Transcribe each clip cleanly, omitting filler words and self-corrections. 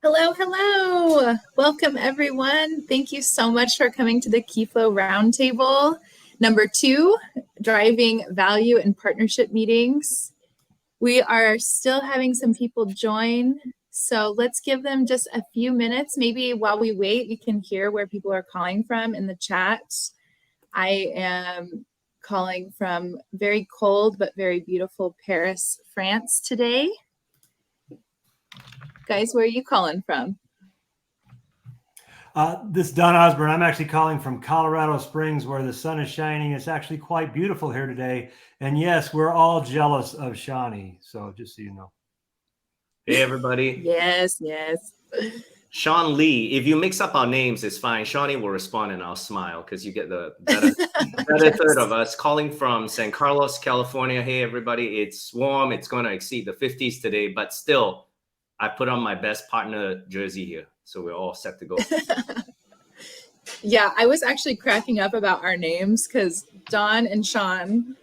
Hello, hello. Welcome, everyone. Thank you so much for coming to the Kiflo Roundtable. Number 2, driving value in partnership meetings. We are still having some people join, so let's give them just a few minutes. Maybe while we wait, we can hear where people are calling from in the chat. I am calling from very cold but very beautiful Paris, France today. Guys, where are you calling from? This is Don Osburn. I'm actually calling from Colorado Springs, where the sun is shining. It's actually quite beautiful here today. And yes, we're all jealous of Shawnee. So just so you know. Hey, everybody. Yes. Shawn Li. If you mix up our names, it's fine. Shawnee will respond and I'll smile because you get the better Yes. third of us. Calling from San Carlos, California. Hey, everybody. It's warm. It's going to exceed the 50s today, but still, I put on my best partner jersey here. So we're all set to go. Yeah, I was actually cracking up about our names because Don and Shawn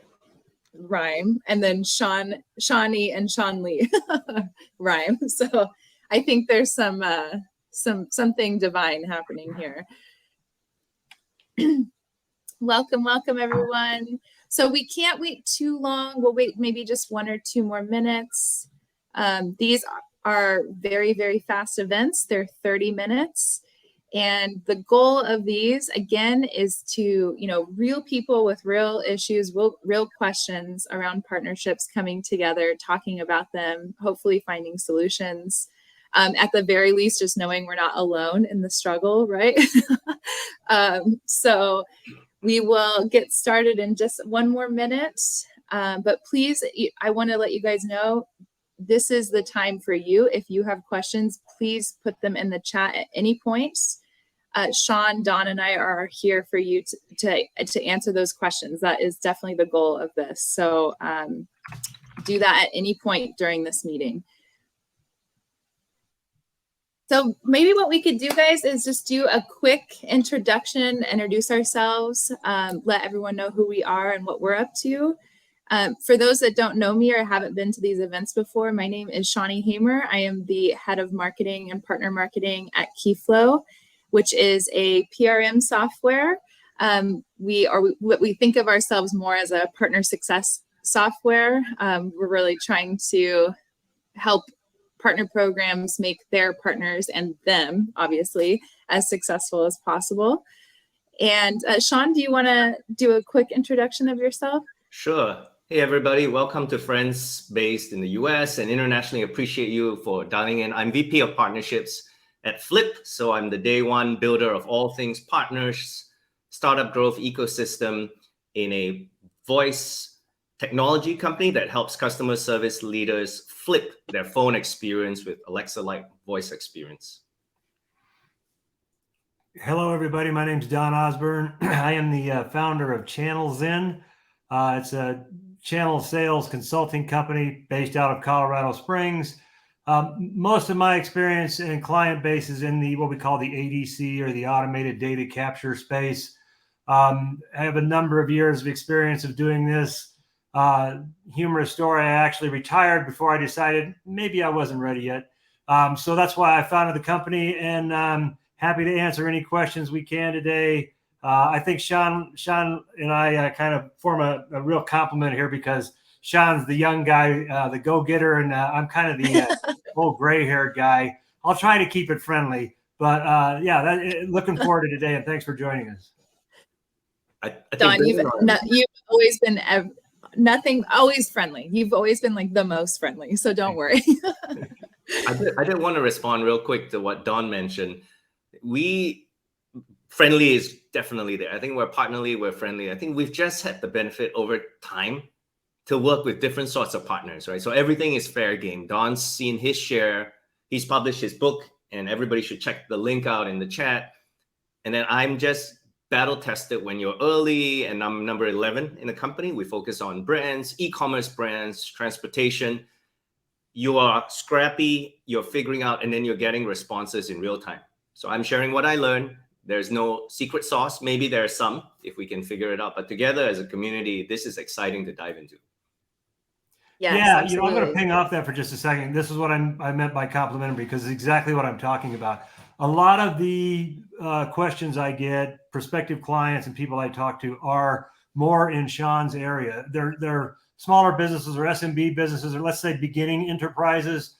rhyme, and then Shawnee and Shawn Li rhyme. So I think there's something divine happening here. Welcome, everyone. So we can't wait too long. We'll wait maybe just 1 or 2 more minutes. These are very, very fast events. They're 30 minutes. And the goal of these, again, is to, real people with real issues, real questions around partnerships coming together, talking about them, hopefully finding solutions. At the very least, just knowing we're not alone in the struggle, right? So we will get started in just 1 more minute. But please, I want to let you guys know, this is the time for you. If you have questions, please put them in the chat at any point. Shawn, Don, and I are here for you to answer those questions. That is definitely the goal of this. So do that at any point during this meeting. So maybe what we could do, guys, is just do a quick introduction, introduce ourselves, let everyone know who we are and what we're up to. For those that don't know me or haven't been to these events before, my name is Shawnee Hamer. I am the head of marketing and partner marketing at Kiflo, which is a PRM software. We think of ourselves more as a partner success software. We're really trying to help partner programs make their partners and them, obviously, as successful as possible. And Shawn, do you want to do a quick introduction of yourself? Sure. Hey, everybody. Welcome to Friends based in the US and internationally. Appreciate you for dialing in. I'm VP of Partnerships at Flip. So I'm the day one builder of all things partners, startup growth ecosystem in a voice technology company that helps customer service leaders flip their phone experience with Alexa-like voice experience. Hello, everybody. My name is Don Osburn. I am the founder of Channel Zen. It's a channel sales consulting company based out of Colorado Springs. Most of my experience and client base is in what we call the ADC, or the automated data capture space. I have a number of years of experience of doing this. Humorous story, I actually retired before I decided maybe I wasn't ready yet. So that's why I founded the company, and I'm happy to answer any questions we can today. I think Shawn and I kind of form a real compliment here, because Shawn's the young guy, the go-getter, and I'm kind of the old gray-haired guy. I'll try to keep it friendly, but looking forward to today, and thanks for joining us. Don, you've always been always friendly. You've always been like the most friendly, so don't worry. I did want to respond real quick to what Don mentioned. Friendly is definitely there. I think we're partnerly, we're friendly. I think we've just had the benefit over time to work with different sorts of partners, right? So everything is fair game. Don's seen his share. He's published his book, and everybody should check the link out in the chat. And then I'm just battle tested when you're early, and I'm number 11 in the company. We focus on brands, e-commerce brands, transportation. You are scrappy, you're figuring out, and then you're getting responses in real time. So I'm sharing what I learned. There's no secret sauce. Maybe there's some if we can figure it out. But together as a community, this is exciting to dive into. Yes, Yeah, I'm absolutely. going to ping off that for just a second. This is what I meant by complimentary, because it's exactly what I'm talking about. A lot of the questions I get, prospective clients and people I talk to, are more in Shawn's area. They're smaller businesses or SMB businesses, or let's say beginning enterprises,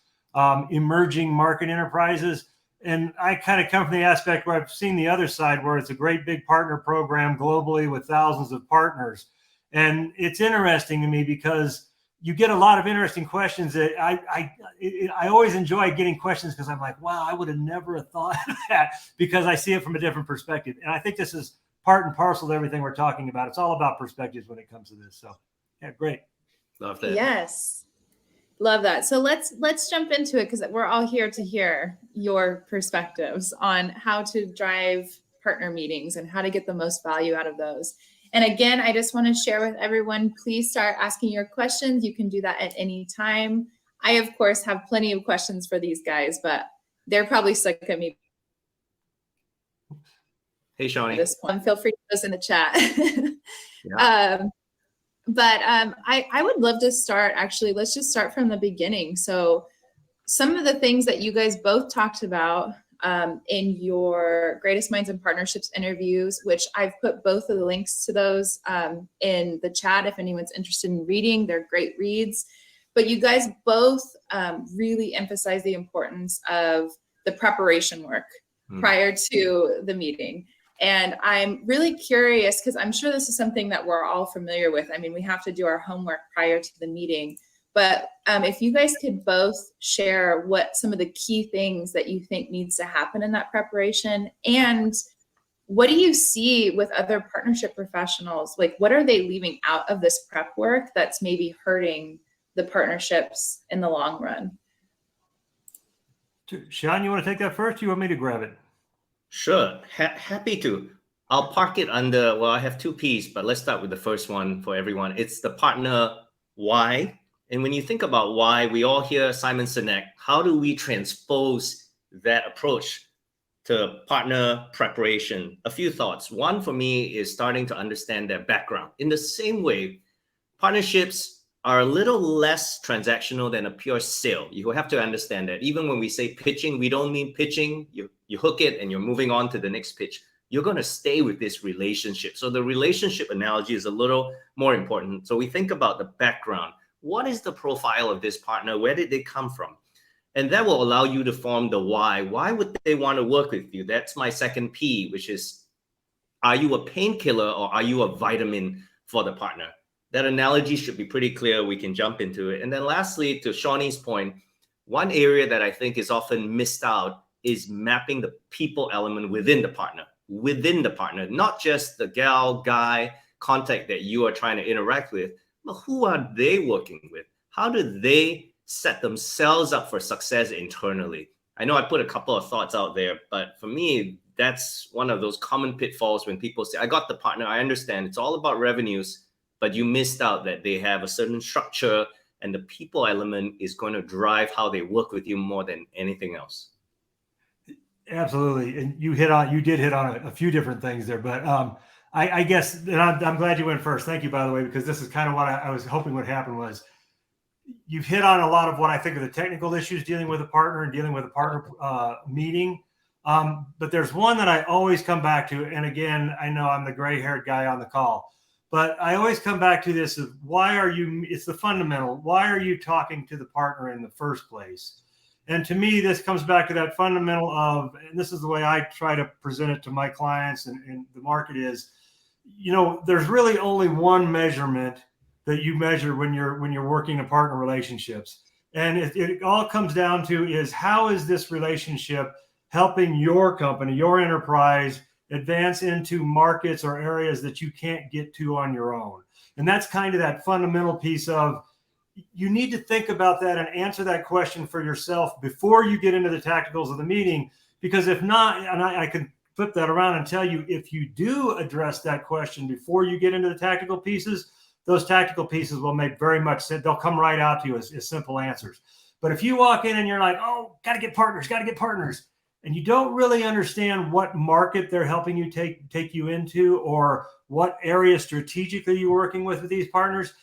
emerging market enterprises. And I kind of come from the aspect where I've seen the other side, where it's a great big partner program globally with thousands of partners. And it's interesting to me because you get a lot of interesting questions that I always enjoy getting questions, because I'm like, wow, I would have never thought of that, because I see it from a different perspective. And I think this is part and parcel to everything we're talking about. It's all about perspectives when it comes to this. So yeah, great. Love that. Yes. Love that. So let's jump into it, because we're all here to hear your perspectives on how to drive partner meetings and how to get the most value out of those. And again, I just want to share with everyone, please start asking your questions. You can do that at any time. I, of course, have plenty of questions for these guys, but they're probably sick of me. Hey, Shawnee. This one, feel free to post in the chat. Yeah. I would love to start, actually, let's just start from the beginning. So some of the things that you guys both talked about in your Greatest Minds and Partnerships interviews, which I've put both of the links to those in the chat if anyone's interested in reading. They're great reads. But you guys both really emphasize the importance of the preparation work prior to the meeting. And I'm really curious, because I'm sure this is something that we're all familiar with. I mean, we have to do our homework prior to the meeting. But if you guys could both share what some of the key things that you think needs to happen in that preparation, and what do you see with other partnership professionals? Like, what are they leaving out of this prep work that's maybe hurting the partnerships in the long run? Shawn, you want to take that first? Or you want me to grab it? Sure. Happy to. I'll park it under, well, I have two P's, but let's start with the first one for everyone. It's the partner why. And when you think about why, we all hear Simon Sinek. How do we transpose that approach to partner preparation? A few thoughts. One for me is starting to understand their background. In the same way, partnerships are a little less transactional than a pure sale. You have to understand that. Even when we say pitching, we don't mean pitching. You hook it and you're moving on to the next pitch. You're going to stay with this relationship. So the relationship analogy is a little more important. So we think about the background. What is the profile of this partner? Where did they come from? And that will allow you to form the why. Why would they want to work with you? That's my second P, which is, are you a painkiller or are you a vitamin for the partner? That analogy should be pretty clear. We can jump into it. And then lastly, to Shawnee's point, one area that I think is often missed out is mapping the people element within the partner, not just the gal, guy, contact that you are trying to interact with, but who are they working with? How do they set themselves up for success internally? I know I put a couple of thoughts out there, but for me, that's one of those common pitfalls when people say, I got the partner, I understand it's all about revenues, but you missed out that they have a certain structure, and the people element is going to drive how they work with you more than anything else. Absolutely. And you did hit on a few different things there, but I guess, and I'm glad you went first. Thank you, by the way, because this is kind of what I was hoping would happen. Was you've hit on a lot of what I think are the technical issues dealing with a partner and dealing with a partner meeting. But there's one that I always come back to. And again, I know I'm the gray-haired guy on the call, but I always come back to this of it's the fundamental. Why are you talking to the partner in the first place? And to me, this comes back to that fundamental of, and this is the way I try to present it to my clients and the market is, there's really only one measurement that you measure when you're working in partner relationships. And it all comes down to is, how is this relationship helping your company, your enterprise, advance into markets or areas that you can't get to on your own? And that's kind of that fundamental piece of, you need to think about that and answer that question for yourself before you get into the tacticals of the meeting. Because if not, and I can flip that around and tell you, if you do address that question before you get into the tactical pieces, those tactical pieces will make very much sense. They'll come right out to you as simple answers. But if you walk in and you're like, oh, got to get partners, and you don't really understand what market they're helping you take you into, or what area strategically you're working with these partners,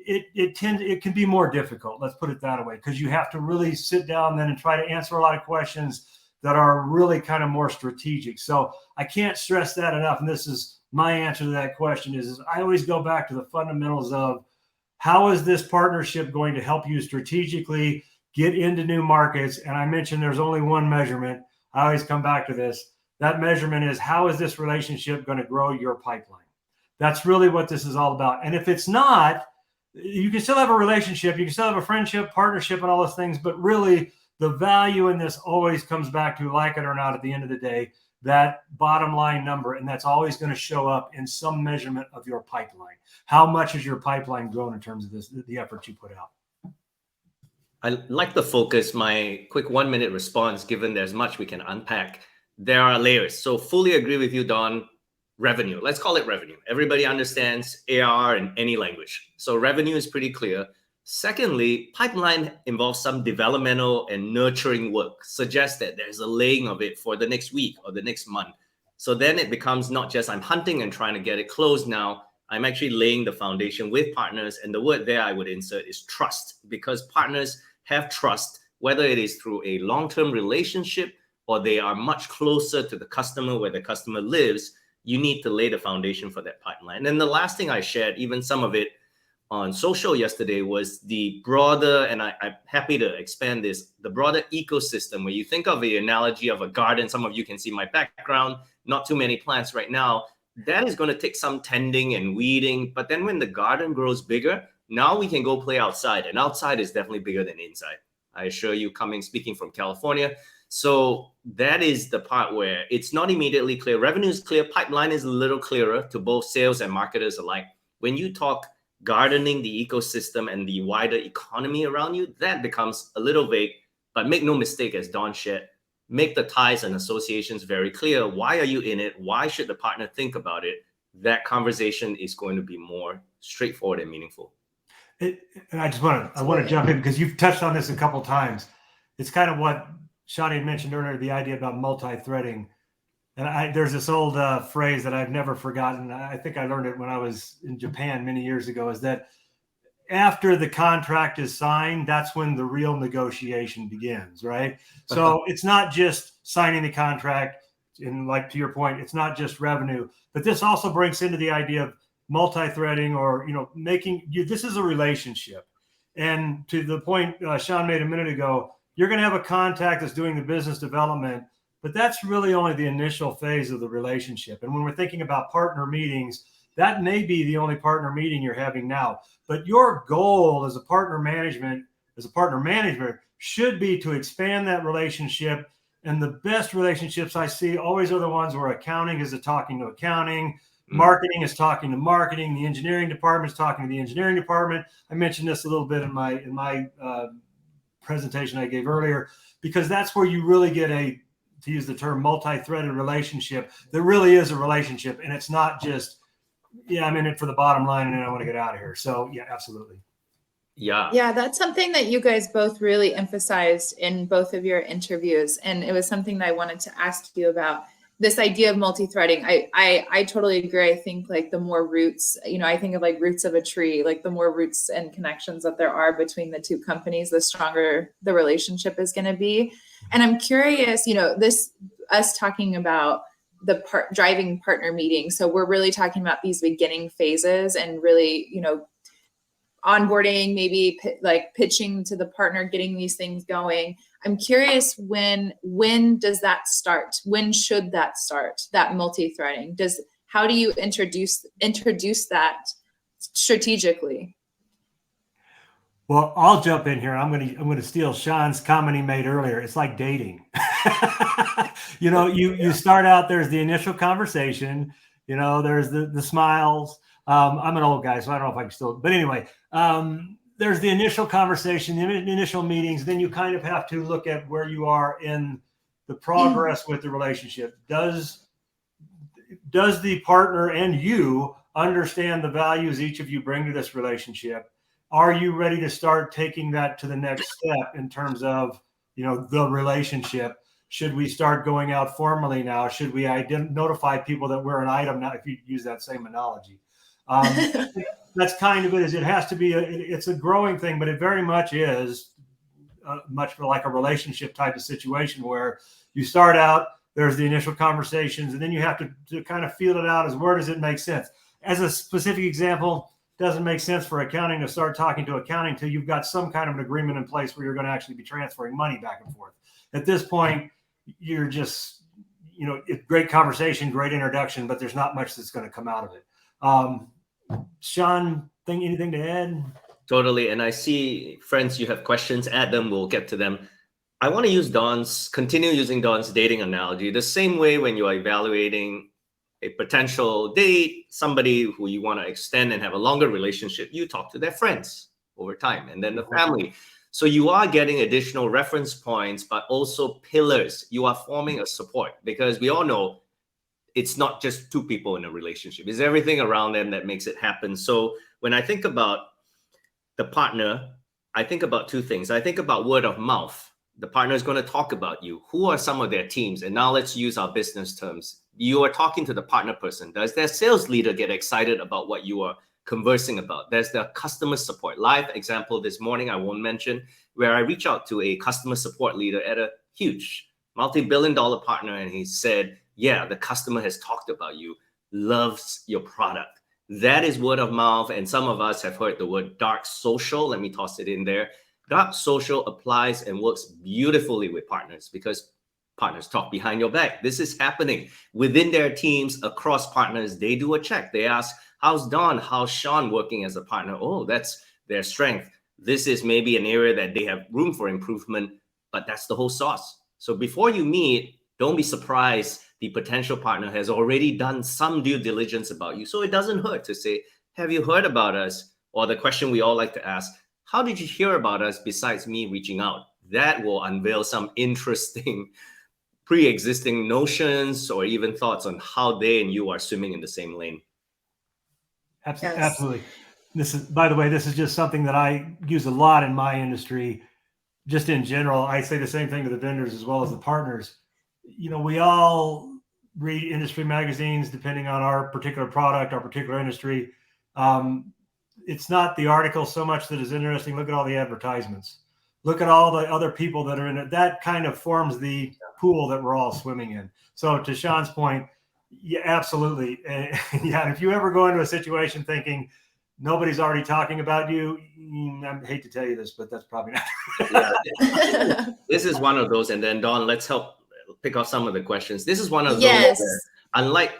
it can be more difficult. Let's put it that way, because you have to really sit down then and try to answer a lot of questions that are really kind of more strategic. So I can't stress that enough. And this is my answer to that question is I always go back to the fundamentals of how is this partnership going to help you strategically get into new markets? And I mentioned there's only one measurement. I always come back to this. That measurement is how is this relationship going to grow your pipeline? That's really what this is all about. And if it's not, you can still have a relationship, you can still have a friendship, partnership, and all those things, but really the value in this always comes back to, like it or not, at the end of the day, that bottom line number. And that's always going to show up in some measurement of your pipeline. How much has your pipeline grown in terms of the effort you put out? I like the focus. My quick 1-minute response, given there's much we can unpack, there are layers. So fully agree with you, Don. Revenue. Let's call it revenue. Everybody understands ARR in any language. So revenue is pretty clear. Secondly, pipeline involves some developmental and nurturing work, suggests that there's a laying of it for the next week or the next month. So then it becomes not just I'm hunting and trying to get it closed now. I'm actually laying the foundation with partners. And the word there I would insert is trust, because partners have trust, whether it is through a long-term relationship or they are much closer to the customer where the customer lives. You need to lay the foundation for that pipeline. And the last thing I shared, even some of it on social yesterday, was the broader, and I'm happy to expand this, the broader ecosystem, where you think of the analogy of a garden. Some of you can see my background, not too many plants right now. That is going to take some tending and weeding. But then when the garden grows bigger, now we can go play outside. And outside is definitely bigger than inside. I assure you, speaking from California. So that is the part where it's not immediately clear. Revenue is clear. Pipeline is a little clearer to both sales and marketers alike. When you talk gardening the ecosystem and the wider economy around you, that becomes a little vague. But make no mistake, as Don shared, make the ties and associations very clear. Why are you in it? Why should the partner think about it? That conversation is going to be more straightforward and meaningful. And I want to jump in because you've touched on this a couple of times. It's kind of what Shawn had mentioned earlier, the idea about multi-threading. And there's this old phrase that I've never forgotten. I think I learned it when I was in Japan many years ago, is that after the contract is signed, that's when the real negotiation begins, right? So it's not just signing the contract, and like to your point, it's not just revenue, but this also brings into the idea of multi-threading, or this is a relationship. And to the point Shawn made a minute ago, you're going to have a contact that's doing the business development, but that's really only the initial phase of the relationship. And when we're thinking about partner meetings, that may be the only partner meeting you're having now. But your goal as a partner manager should be to expand that relationship. And the best relationships I see always are the ones where accounting is talking to accounting, marketing is talking to marketing, the engineering department is talking to the engineering department. I mentioned this a little bit in my presentation I gave earlier, because that's where you really get to use the term, multi-threaded relationship. There really is a relationship, and it's not just, I'm in it for the bottom line and then I want to get out of here. So yeah, absolutely. Yeah, that's something that you guys both really emphasized in both of your interviews. And it was something that I wanted to ask you about, this idea of multi-threading. I totally agree. I think like the more roots, I think of like roots of a tree, like the more roots and connections that there are between the two companies, the stronger the relationship is going to be. And I'm curious, us talking about the driving partner meeting. So we're really talking about these beginning phases and really, onboarding, maybe like pitching to the partner, getting these things going. I'm curious, when does that start? When should that start? That multi-threading? How do you introduce that strategically? Well, I'll jump in here. I'm going to steal Shawn's comment he made earlier. It's like dating. You start out, there's the initial conversation, there's the smiles. I'm an old guy, so I don't know if I can still, but anyway, there's the initial conversation, the initial meetings. Then you kind of have to look at where you are in the progress with the relationship. Does the partner and you understand the values each of you bring to this relationship? Are you ready to start taking that to the next step in terms of, the relationship? Should we start going out formally now? Should we notify people that we're an item now, if you use that same analogy? that's kind of it. Is it has to be it's a growing thing, but it very much is much like a relationship type of situation where you start out, there's the initial conversations, and then you have to kind of feel it out as where does it make sense. As a specific example, doesn't make sense for accounting to start talking to accounting until you've got some kind of an agreement in place where you're going to actually be transferring money back and forth. At this point, you're just, great conversation, great introduction, but there's not much that's going to come out of it. Shawn, anything to add? Totally. And I see, friends, you have questions, add them, we'll get to them. I want to continue using Don's dating analogy, the same way when you are evaluating a potential date, somebody who you want to extend and have a longer relationship, you talk to their friends over time and then the family. So you are getting additional reference points, but also pillars. You are forming a support, because we all know it's not just two people in a relationship. It's everything around them that makes it happen. So when I think about the partner, I think about two things. I think about word of mouth. The partner is going to talk about you. Who are some of their teams? And now let's use our business terms. You are talking to the partner person. Does their sales leader get excited about what you are conversing about? There's the customer support. Live example this morning, I won't mention, where I reach out to a customer support leader at a huge multi-billion-dollar partner, and he said, yeah, the customer has talked about you, loves your product. That is word of mouth. And some of us have heard the word dark social. Let me toss it in there. Dark social applies and works beautifully with partners, because partners talk behind your back. This is happening within their teams, across partners. They do a check. They ask, how's Don? How's Shawn working as a partner? Oh, that's their strength. This is maybe an area that they have room for improvement, but that's the whole sauce. So before you meet, don't be surprised the potential partner has already done some due diligence about you. So it doesn't hurt to say, have you heard about us? Or the question we all like to ask, how did you hear about us besides me reaching out? That will unveil some interesting pre-existing notions or even thoughts on how they and you are swimming in the same lane. Absolutely. This is, by the way, this is just something that I use a lot in my industry. Just in general, I say the same thing to the vendors as well as the partners. We all read industry magazines depending on our particular product, our particular industry. It's not the article so much that is interesting. Look at all the advertisements. Look at all the other people that are in it. That kind of forms the pool that we're all swimming in. So to Shawn's point, yeah, absolutely. Yeah, if you ever go into a situation thinking nobody's already talking about you, I hate to tell you this, but that's probably not. Yeah. This is one of those. And then Don, let's help pick off some of the questions. This is one of those. Yes. Where, unlike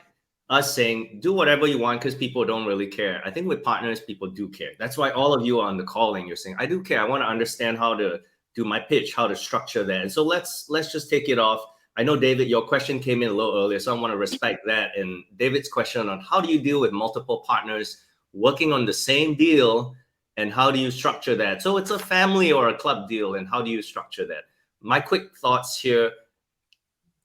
us saying, do whatever you want because people don't really care, I think with partners, people do care. That's why all of you are on the call and you're saying, I do care. I want to understand how to do my pitch, how to structure that. And so let's just take it off. I know, David, your question came in a little earlier, so I want to respect that. And David's question on how do you deal with multiple partners working on the same deal and how do you structure that? So it's a family or a club deal, and how do you structure that? My quick thoughts here.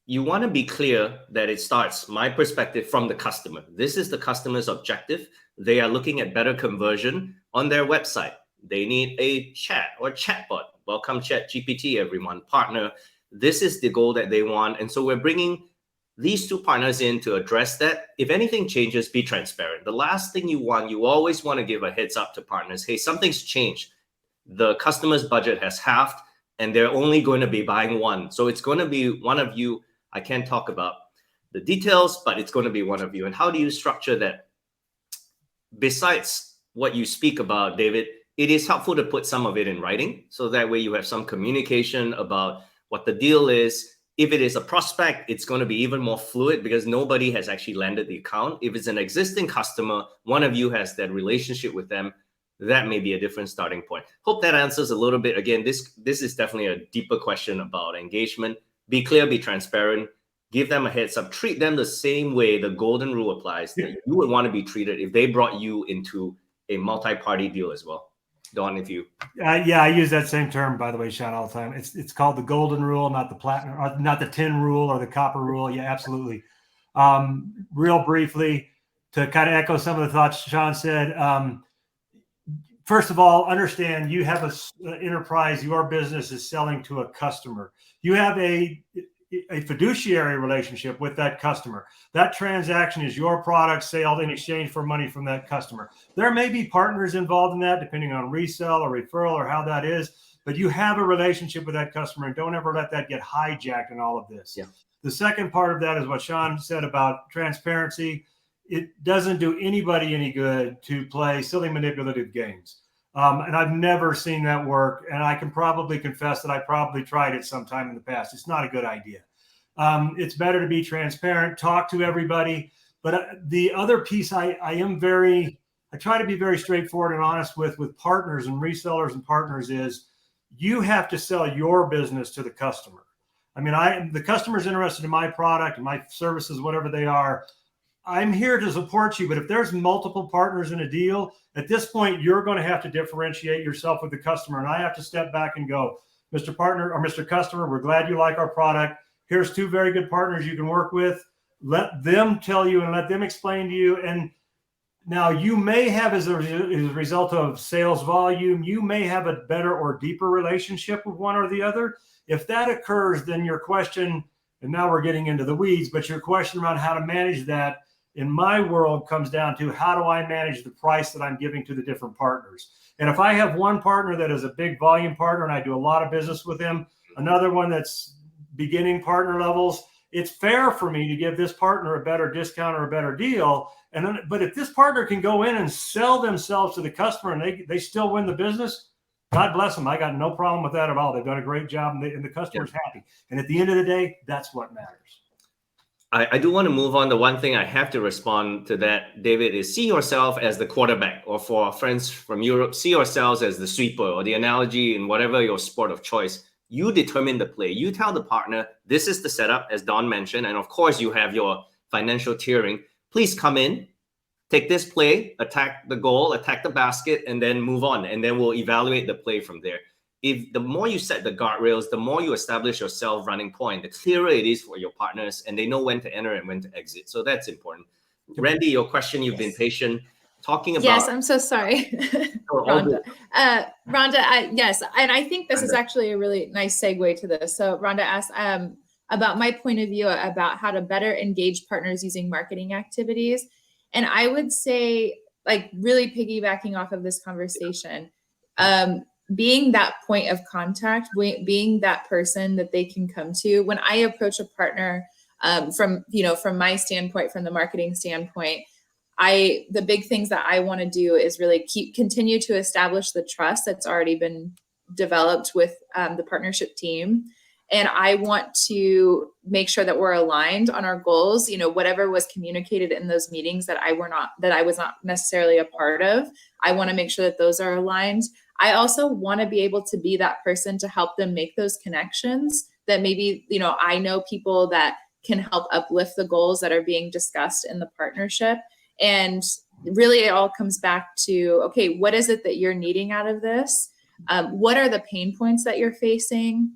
You want to be clear that it starts, my perspective, from the customer. This is the customer's objective. They are looking at better conversion on their website. They need a chat or chatbot. Welcome ChatGPT, everyone. Partner. This is the goal that they want. And so we're bringing these two partners in to address that. If anything changes, be transparent. The last thing you always want to give a heads up to partners. Hey, something's changed. The customer's budget has halved and they're only going to be buying one. So it's going to be one of you. I can't talk about the details, but it's going to be one of you. And how do you structure that? Besides what you speak about, David, it is helpful to put some of it in writing. So that way you have some communication about what the deal is. If it is a prospect, it's going to be even more fluid because nobody has actually landed the account. If it's an existing customer, one of you has that relationship with them, that may be a different starting point. Hope that answers a little bit. Again, this is definitely a deeper question about engagement. Be clear, be transparent, give them a heads up, treat them the same way the golden rule applies that you would want to be treated if they brought you into a multi-party deal as well. Don, if you... yeah, I use that same term, by the way, Shawn, all the time. It's called the golden rule, not the platinum, or not the tin rule or the copper rule. Yeah, absolutely. Real briefly, to kind of echo some of the thoughts Shawn said, first of all, understand you have an enterprise, your business is selling to a customer. You have a fiduciary relationship with that customer. That transaction is your product sale in exchange for money from that customer. There may be partners involved in that, depending on resell or referral or how that is, but you have a relationship with that customer, and don't ever let that get hijacked in all of this. Yeah. The second part of that is what Shawn said about transparency. It doesn't do anybody any good to play silly manipulative games. And I've never seen that work. And I can probably confess that I probably tried it sometime in the past. It's not a good idea. It's better to be transparent, talk to everybody. But the other piece I try to be very straightforward and honest with partners and resellers and partners is you have to sell your business to the customer. I mean, the customer's interested in my product and my services, whatever they are. I'm here to support you, but if there's multiple partners in a deal, at this point, you're going to have to differentiate yourself with the customer. And I have to step back and go, Mr. Partner or Mr. Customer, we're glad you like our product. Here's two very good partners you can work with. Let them tell you and let them explain to you. And now you may have, as a result of sales volume, you may have a better or deeper relationship with one or the other. If that occurs, then your question, and now we're getting into the weeds, but your question around how to manage that in my world comes down to how do I manage the price that I'm giving to the different partners? And if I have one partner that is a big volume partner and I do a lot of business with him, another one that's beginning partner levels, it's fair for me to give this partner a better discount or a better deal. And then, but if this partner can go in and sell themselves to the customer and they still win the business, God bless them. I got no problem with that at all. They've done a great job and the customer's happy. And at the end of the day, that's what matters. I do want to move on. The one thing I have to respond to that, David, is see yourself as the quarterback, or for our friends from Europe, see yourselves as the sweeper, or the analogy in whatever your sport of choice. You determine the play. You tell the partner, this is the setup, as Don mentioned. And of course, you have your financial tiering. Please come in, take this play, attack the goal, attack the basket, and then move on. And then we'll evaluate the play from there. If the more you set the guardrails, the more you establish your self-running point, the clearer it is for your partners, and they know when to enter and when to exit. So that's important. Randy, your question, you've been patient. Talking about... Yes, I'm so sorry, Rhonda. Yes, and I think this is actually a really nice segue to this. So Rhonda asked about my point of view about how to better engage partners using marketing activities. And I would say, like, really piggybacking off of this conversation, being that point of contact, being that person that they can come to. When I approach a partner from my standpoint, from the marketing standpoint, the big things that I want to do is really continue to establish the trust that's already been developed with the partnership team. And I want to make sure that we're aligned on our goals. Whatever was communicated in those meetings that I was not necessarily a part of, I want to make sure that those are aligned. I also want to be able to be that person to help them make those connections that maybe, I know people that can help uplift the goals that are being discussed in the partnership. And really it all comes back to, okay, what is it that you're needing out of this? What are the pain points that you're facing?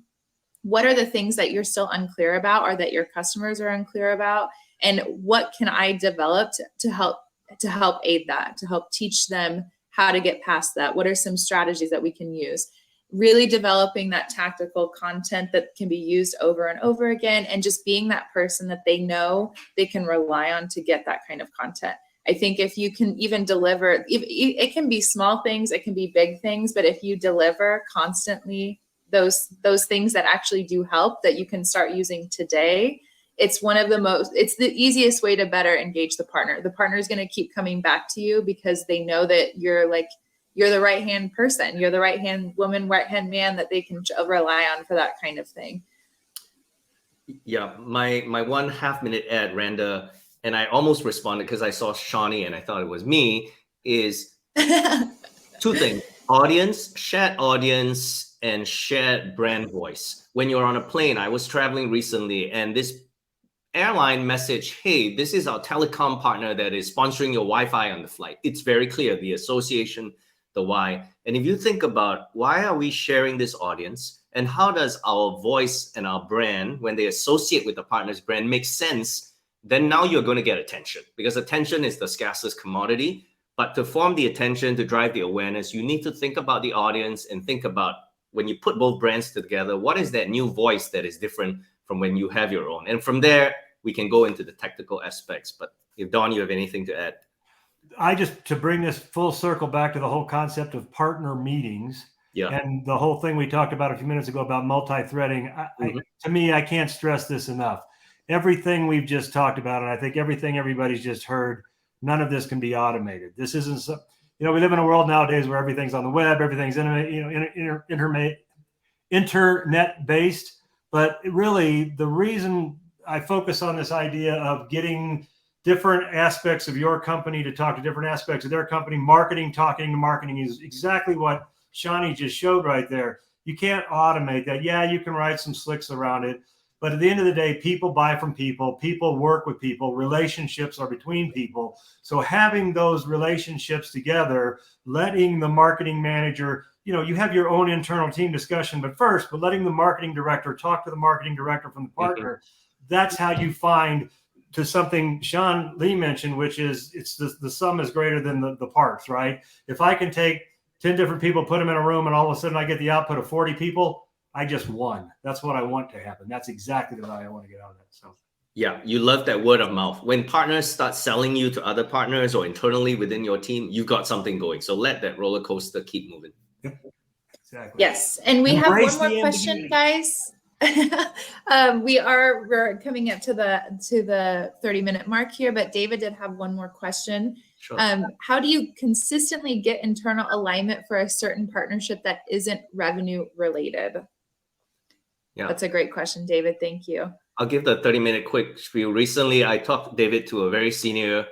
What are the things that you're still unclear about or that your customers are unclear about? And what can I develop to help aid that, to help teach them how to get past that? What are some strategies that we can use? Really developing that tactical content that can be used over and over again, and just being that person that they know they can rely on to get that kind of content. I think if you can even deliver, it can be small things, it can be big things, but if you deliver constantly those things that actually do help that you can start using today, it's the easiest way to better engage the partner. The partner is going to keep coming back to you because they know that you're the right-hand person. You're the right-hand woman, right-hand man that they can rely on for that kind of thing. Yeah, my 1/2 minute ad, Randa, and I almost responded because I saw Shawn Li and I thought it was me, is two things: shared audience, and shared brand voice. When you're on a plane, I was traveling recently, and this airline message, hey, this is our telecom partner that is sponsoring your Wi-Fi on the flight. It's very clear, the association, the why. And if you think about why are we sharing this audience, and how does our voice and our brand, when they associate with the partner's brand, make sense, then now you're going to get attention, because attention is the scarcest commodity. But to form the attention, to drive the awareness, you need to think about the audience and think about, when you put both brands together, what is that new voice that is different from when you have your own. And from there, we can go into the technical aspects. But if Don, you have anything to add? To bring this full circle back to the whole concept of partner meetings and the whole thing we talked about a few minutes ago about multi-threading. To me, I can't stress this enough. Everything we've just talked about, and I think everything everybody's just heard, none of this can be automated. This isn't, we live in a world nowadays where everything's on the web, everything's internet based. But really, the reason I focus on this idea of getting different aspects of your company to talk to different aspects of their company, talking to marketing is exactly what Shawnee just showed right there. You can't automate that. Yeah, you can write some slicks around it. But at the end of the day, people buy from people. People work with people. Relationships are between people. So having those relationships together, letting the marketing manager, you have your own internal team discussion, but letting the marketing director talk to the marketing director from the partner, that's how you find to something Shawn Li mentioned, which is the sum is greater than the parts, right? If I can take 10 different people, put them in a room, and all of a sudden I get the output of 40 people, I just won. That's what I want to happen. That's exactly the way I want to get out of that. So, yeah, you love that word of mouth. When partners start selling you to other partners or internally within your team, you've got something going. So let that roller coaster keep moving. Yep. Exactly. Yes, and we have one more question, guys. We're coming up to the 30-minute mark here, but David did have one more question. Sure. How do you consistently get internal alignment for a certain partnership that isn't revenue related? Yeah, that's a great question, David. Thank you. I'll give the 30-minute quick spiel. Recently, I talked David to a very senior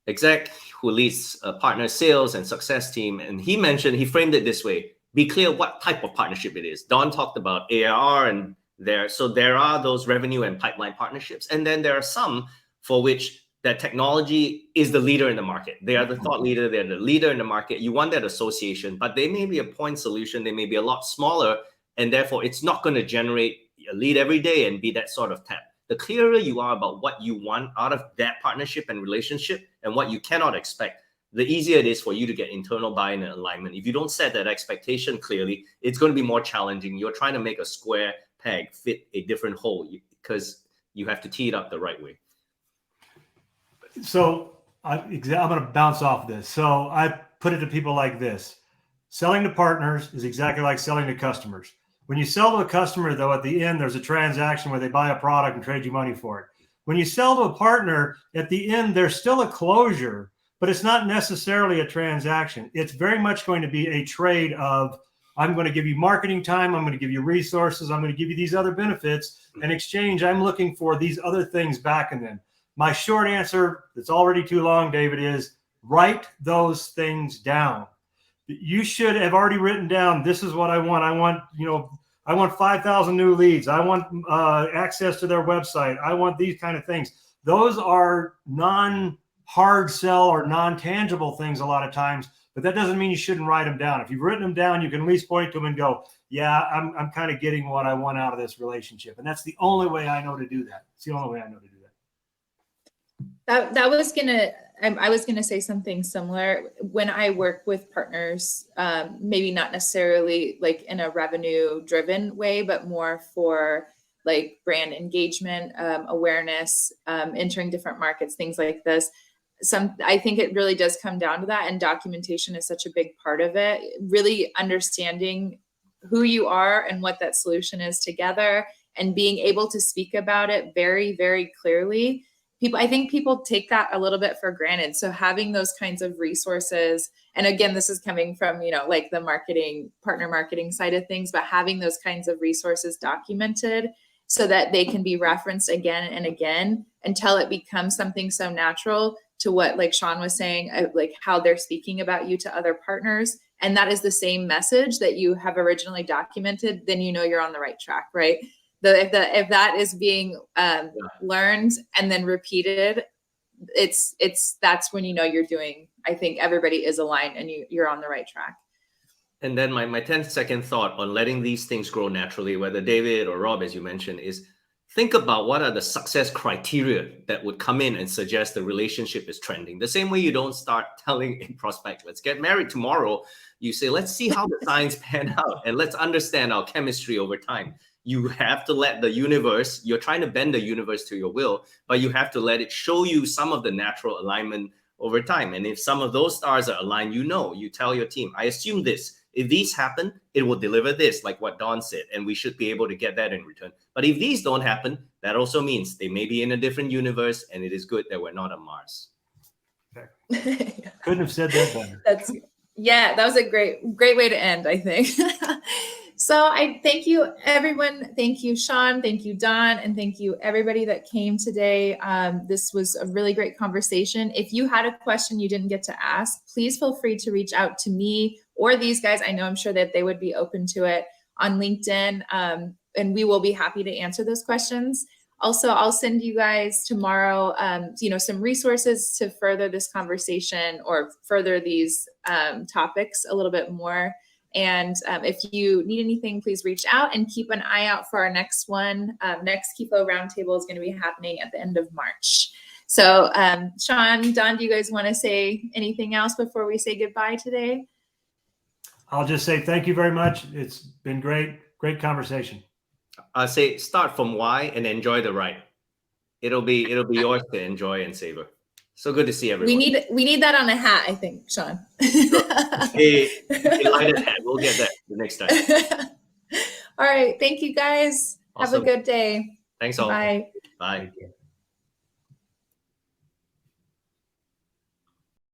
exec who leads a partner sales and success team, and he framed it this way: be clear what type of partnership it is. Don talked about ARR, and there are those revenue and pipeline partnerships, and then there are some for which that technology is the leader in the market. They are the thought leader, they're the leader in the market. You want that association, but they may be a point solution, they may be a lot smaller, and therefore it's not going to generate a lead every day and be that sort of tap. The clearer you are about what you want out of that partnership and relationship and what you cannot expect, the easier it is for you to get internal buy-in and alignment. If you don't set that expectation clearly, it's going to be more challenging. You're trying to make a square peg fit a different hole because you have to tee it up the right way. So I'm going to bounce off this. So I put it to people like this. Selling to partners is exactly like selling to customers. When you sell to a customer, though, at the end, there's a transaction where they buy a product and trade you money for it. When you sell to a partner, at the end, there's still a closure, but it's not necessarily a transaction. It's very much going to be a trade of, I'm going to give you marketing time, I'm going to give you resources, I'm going to give you these other benefits. In exchange, I'm looking for these other things back in them. My short answer, that's already too long, David, is write those things down. You should have already written down, this is what I want. I want 5,000 new leads. I want access to their website. I want these kind of things. Those are non-hard sell or non-tangible things a lot of times, but that doesn't mean you shouldn't write them down. If you've written them down, you can at least point to them and go, yeah, I'm kind of getting what I want out of this relationship. And that's the only way I know to do that. It's the only way I know to do that. I was gonna say something similar. When I work with partners, maybe not necessarily like in a revenue driven way, but more for like brand engagement, awareness, entering different markets, things like this. I think it really does come down to that, and documentation is such a big part of it. Really understanding who you are and what that solution is together, and being able to speak about it very, very clearly. I think people take that a little bit for granted. So having those kinds of resources, and again, this is coming from, like the partner marketing side of things, but having those kinds of resources documented so that they can be referenced again and again until it becomes something so natural to what, like Shawn was saying, like how they're speaking about you to other partners. And that is the same message that you have originally documented, then you're on the right track, right? If that is being learned and then repeated, that's when you're doing. I think everybody is aligned and you're on the right track. And then my 10-second thought on letting these things grow naturally, whether David or Rob, as you mentioned, is think about what are the success criteria that would come in and suggest the relationship is trending. The same way you don't start telling a prospect, let's get married tomorrow. You say, let's see how the signs pan out and let's understand our chemistry over time. You have to let the universe, you're trying to bend the universe to your will, but you have to let it show you some of the natural alignment over time. And if some of those stars are aligned, you tell your team, I assume this. If these happen, it will deliver this, like what Don said, and we should be able to get that in return. But if these don't happen, that also means they may be in a different universe, and it is good that we're not on Mars. Couldn't have said that better. That was a great way to end, I think. So I thank you, everyone. Thank you, Shawn. Thank you, Don. And thank you, everybody that came today. This was a really great conversation. If you had a question you didn't get to ask, please feel free to reach out to me or these guys. I'm sure that they would be open to it on LinkedIn. And we will be happy to answer those questions. Also, I'll send you guys tomorrow, some resources to further this conversation or further these topics a little bit more. And if you need anything, please reach out and keep an eye out for our next one. Next Kiflo Roundtable is going to be happening at the end of March. So Shawn, Don, do you guys want to say anything else before we say goodbye today? I'll just say thank you very much. It's been great conversation. I'll say start from why and enjoy the ride. It'll be yours to enjoy and savor. So good to see everyone. We need that on a hat, I think, Shawn. Hey, lighted hat. We'll get that the next time. All right. Thank you, guys. Awesome. Have a good day. Thanks all. Bye. Bye.